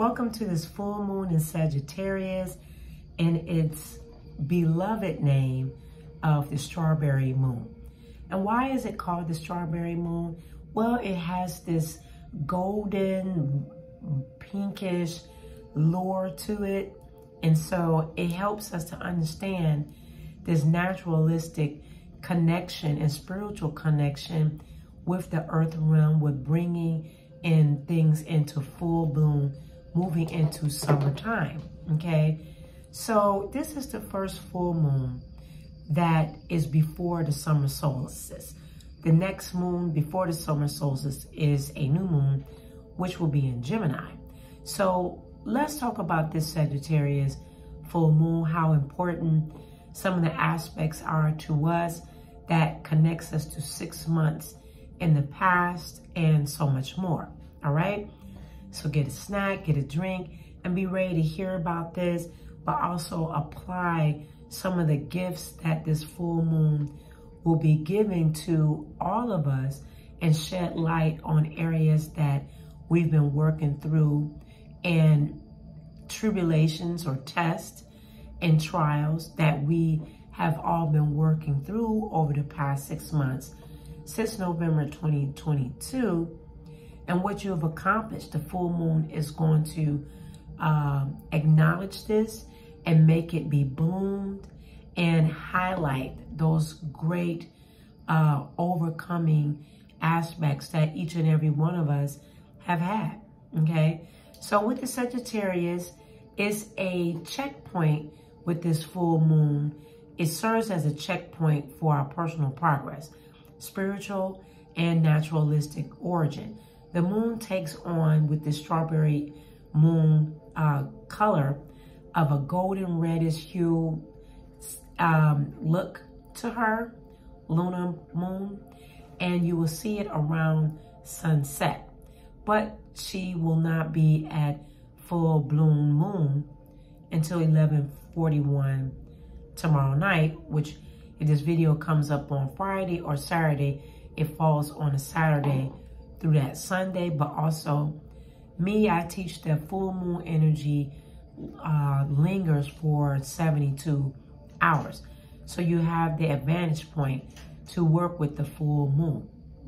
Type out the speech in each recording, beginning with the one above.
Welcome to this full moon in Sagittarius and its beloved name of the strawberry moon. And why is it called the strawberry moon? Well, it has this golden, pinkish lure to it. And so it helps us to understand this naturalistic connection and spiritual connection with the earth realm, with bringing in things into full bloom, moving into summertime, okay? So this is the first full moon that is before the summer solstice. The next moon before the summer solstice is a new moon, which will be in Gemini. So let's talk about this Sagittarius full moon, how important some of the aspects are to us that connects us to 6 months in the past and so much more, all right? So get a snack, get a drink, and be ready to hear about this, but also apply some of the gifts that this full moon will be giving to all of us and shed light on areas that we've been working through and tribulations or tests and trials that we have all been working through over the past 6 months since November 2022. And what you have accomplished, the full moon is going to acknowledge this and make it be bloomed and highlight those great overcoming aspects that each and every one of us have had, okay? So with the Sagittarius, it's a checkpoint with this full moon. It serves as a checkpoint for our personal progress, spiritual and naturalistic origin. The moon takes on, with the strawberry moon color of a golden reddish hue look to her, lunar moon, and you will see it around sunset. But she will not be at full bloom moon until 11:41 tomorrow night, which if this video comes up on Friday or Saturday, it falls on a Saturday through that Sunday. But also I teach that full moon energy lingers for 72 hours. So you have the advantage point to work with the full moon,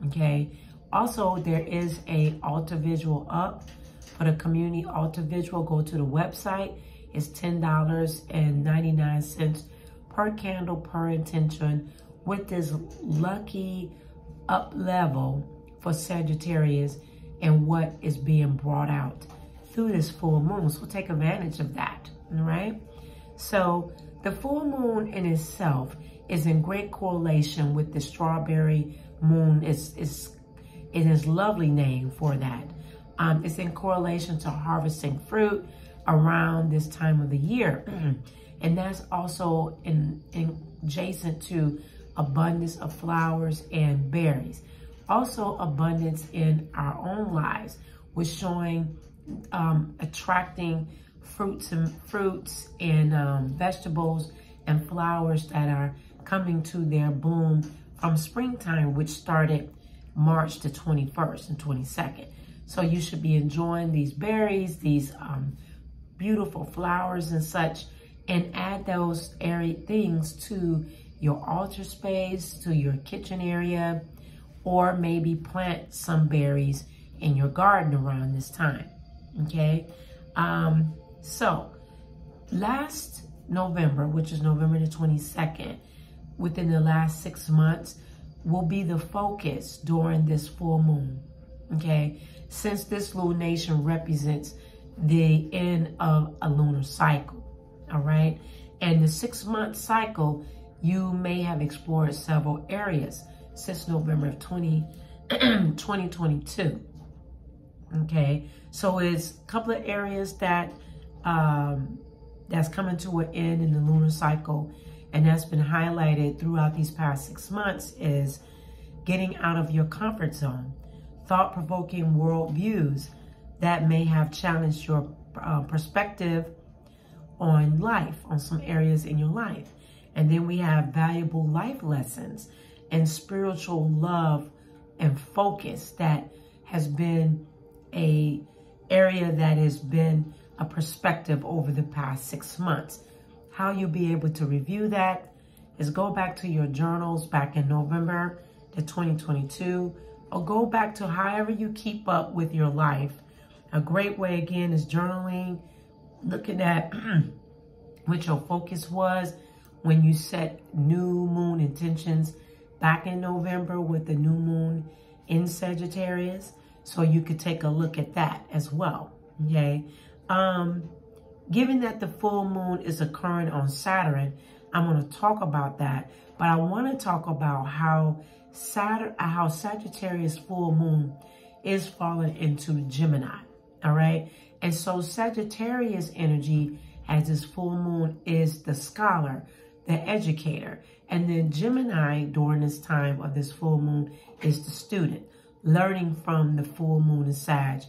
okay? Also, there is a altar visual up for the community altar visual. Go to the website. It's $10.99 per candle, per intention, with this lucky up level for Sagittarius and what is being brought out through this full moon. So take advantage of that, all right? So the full moon in itself is in great correlation with the strawberry moon. It is lovely name for that. It's in correlation to harvesting fruit around this time of the year. And that's also adjacent to abundance of flowers and berries. Also abundance in our own lives, with showing attracting fruits and vegetables and flowers that are coming to their bloom from springtime, which started March the 21st and 22nd. So you should be enjoying these berries, these beautiful flowers and such, and add those things to your altar space, to your kitchen area, or maybe plant some berries in your garden around this time, okay? So last November, which is November the 22nd, within the last 6 months, will be the focus during this full moon, okay? Since this lunation represents the end of a lunar cycle, all right? And the 6-month cycle, you may have explored several areas since November of 2022, okay? So it's a couple of areas that that's coming to an end in the lunar cycle, and that's been highlighted throughout these past 6 months, is getting out of your comfort zone, thought-provoking worldviews that may have challenged your perspective on life, on some areas in your life. And then we have valuable life lessons and spiritual love and focus that has been a area that has been a perspective over the past 6 months. How you'll be able to review that is go back to your journals back in November the 2022, or go back to however you keep up with your life. A great way, again, is journaling, looking at what your focus was when you set new moon intentions back in November with the new moon in Sagittarius. So you could take a look at that as well, okay? Given that the full moon is occurring on Saturn, I'm going to talk about that, but I want to talk about how Sagittarius full moon is falling into Gemini, all right? And so Sagittarius energy as this full moon is the scholar, the educator. And then Gemini during this time of this full moon is the student, learning from the full moon in Sag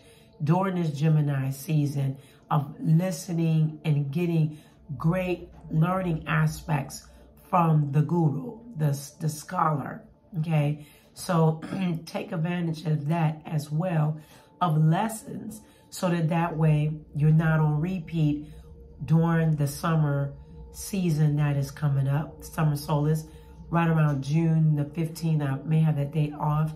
during this Gemini season of listening and getting great learning aspects from the guru, the scholar, okay? So take advantage of that as well, of lessons, so that way you're not on repeat during the summer season that is coming up, summer solstice, right around June the 15th. I may have that date off.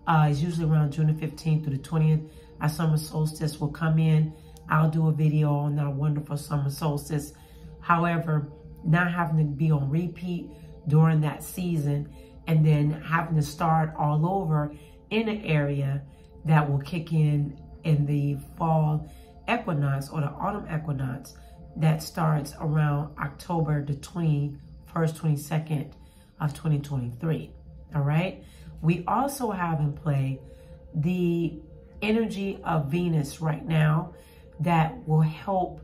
It's usually around June the 15th through the 20th. Our summer solstice will come in. I'll do a video on our wonderful summer solstice. However, not having to be on repeat during that season and then having to start all over in an area that will kick in the fall equinox or the autumn equinox that starts around October the 21st, 22nd of 2023, all right? We also have in play the energy of Venus right now that will help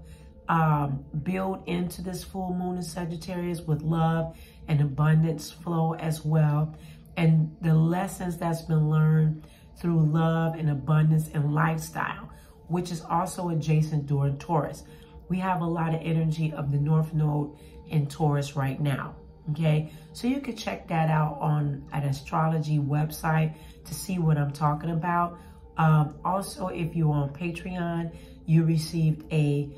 build into this full moon in Sagittarius with love and abundance flow as well. And the lessons that's been learned through love and abundance and lifestyle, which is also adjacent during Taurus. We have a lot of energy of the North Node in Taurus right now, okay? So you could check that out on an astrology website to see what I'm talking about. Also, if you're on Patreon, you received a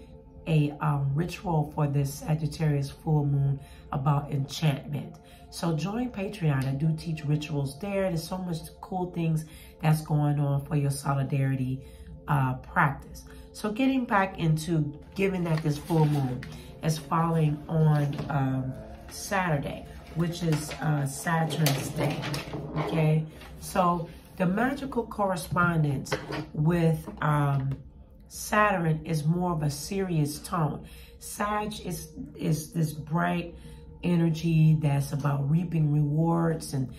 ritual for this Sagittarius full moon about enchantment. So join Patreon. I do teach rituals there. There's so much cool things that's going on for your solidarity practice. So getting back into, given that this full moon is falling on Saturday, which is Saturn's day, okay? So the magical correspondence with Saturn is more of a serious tone. Sag is this bright energy that's about reaping rewards and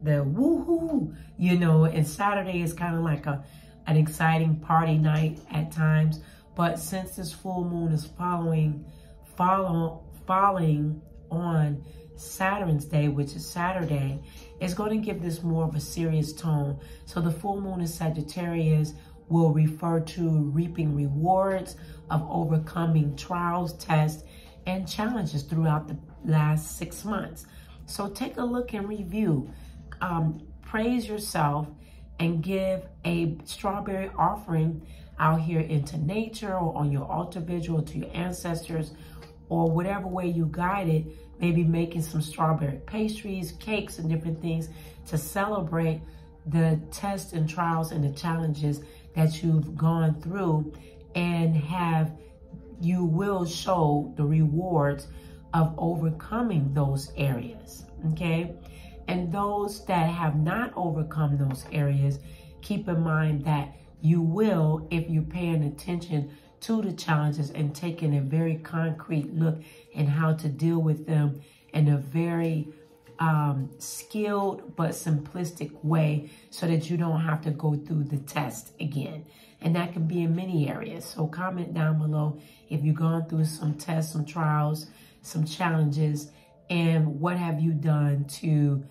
the woohoo, you know, and Saturday is kind of like an exciting party night at times. But since this full moon is falling on Saturn's day, which is Saturday, it's going to give this more of a serious tone. So the full moon in Sagittarius will refer to reaping rewards of overcoming trials, tests, and challenges throughout the last 6 months. So take a look and review. Praise yourself and give a strawberry offering out here into nature or on your altar vigil to your ancestors, or whatever way you guide it. Maybe making some strawberry pastries, cakes, and different things to celebrate the tests and trials and the challenges that you've gone through, and you will show the rewards of overcoming those areas, okay? And those that have not overcome those areas, keep in mind that you will, if you're paying attention to the challenges and taking a very concrete look in how to deal with them in a very skilled but simplistic way, so that you don't have to go through the test again. And that can be in many areas. So comment down below if you've gone through some tests, some trials, some challenges, and what have you done to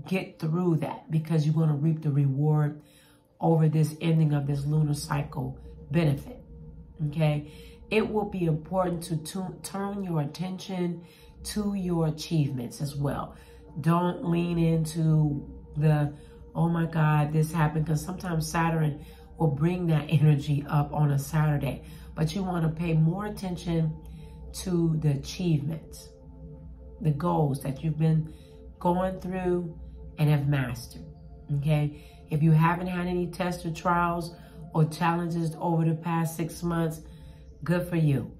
get through that, because you're going to reap the reward over this ending of this lunar cycle benefit, okay? It will be important to turn your attention to your achievements as well. Don't lean into the, oh my God, this happened, because sometimes Saturn will bring that energy up on a Saturday. But you want to pay more attention to the achievements, the goals that you've been going through and have mastered, okay? If you haven't had any tests or trials or challenges over the past 6 months, good for you.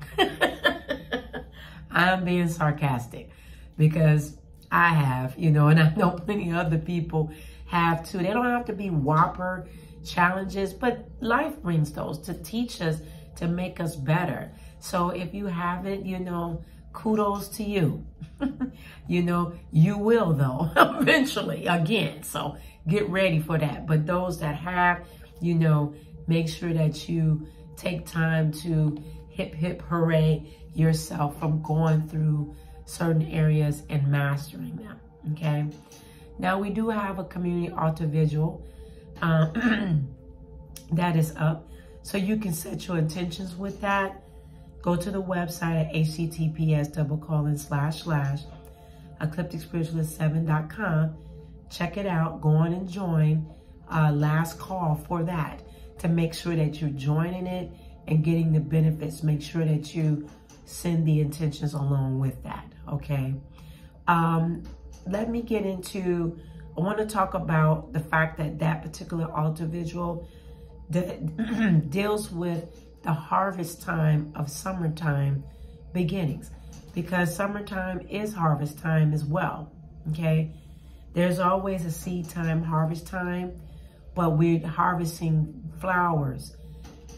I'm being sarcastic because I have, you know, and I know plenty of other people have too. They don't have to be whopper challenges, but life brings those to teach us, to make us better. So if you haven't, you know, kudos to you. You know, you will though, eventually, again. So get ready for that. But those that have, you know, make sure that you take time to hip, hip, hooray yourself from going through certain areas and mastering them, okay? Now, we do have a community altar vigil that is up. So you can set your intentions with that. Go to the website at https://eclipticspiritualist7.com. Check it out. Go on and join. Last call for that, to make sure that you're joining it and getting the benefits. Make sure that you send the intentions along with that, okay? Let me get into, I want to talk about the fact that that particular altar vigil that deals with the harvest time of summertime beginnings, because summertime is harvest time as well, okay? There's always a seed time, harvest time, but we're harvesting flowers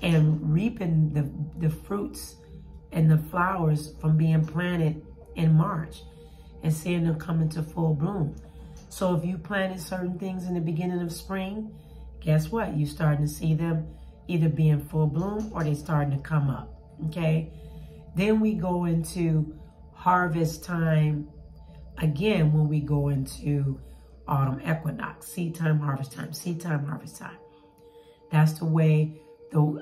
and reaping the fruits and the flowers from being planted in March and seeing them come into full bloom. So if you planted certain things in the beginning of spring, guess what? You're starting to see them either be in full bloom or they're starting to come up, okay? Then we go into harvest time again when we go into autumn equinox, seed time, harvest time, seed time, harvest time. That's the way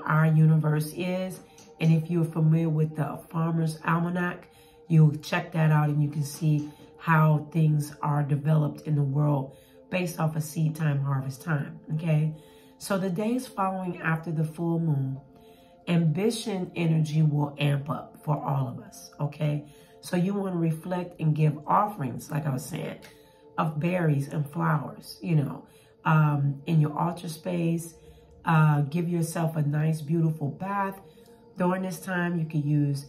our universe is. And if you're familiar with the Farmer's Almanac, you'll check that out and you can see how things are developed in the world based off of seed time, harvest time, okay? So the days following after the full moon, ambition energy will amp up for all of us, okay? So you want to reflect and give offerings, like I was saying, of berries and flowers, you know, in your altar space. Give yourself a nice, beautiful bath. During this time, you can use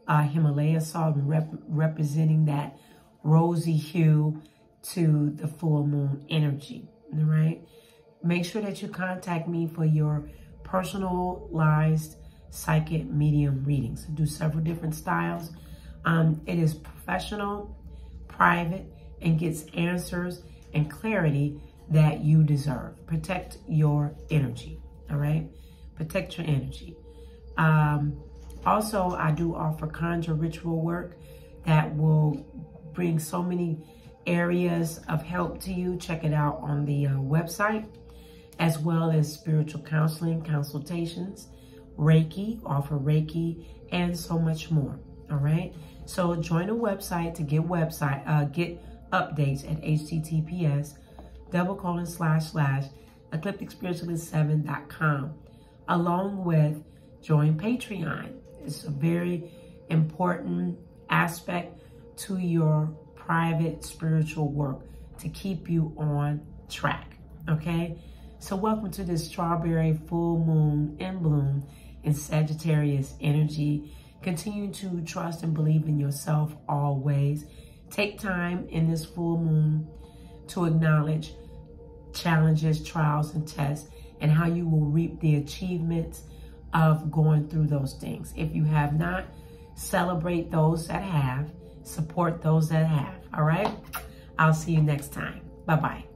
Himalaya salt, representing that rosy hue to the full moon energy, all right? Make sure that you contact me for your personalized psychic medium readings. I do several different styles. It is professional, private, and gets answers and clarity that you deserve. Protect your energy, all right? Protect your energy. Also, I do offer Conjure ritual work that will bring so many areas of help to you. Check it out on the website, as well as spiritual counseling, consultations, Reiki, offer Reiki, and so much more, all right? So join the website to get updates at https://eclipticspiritualist7.com, along with join Pateron. It's a very important aspect to your private spiritual work to keep you on track, okay? So welcome to this strawberry full moon in bloom in Sagittarius energy. Continue to trust and believe in yourself always. Take time in this full moon to acknowledge challenges, trials, and tests, and how you will reap the achievements of going through those things. If you have not, celebrate those that have, support those that have, all right? I'll see you next time. Bye-bye.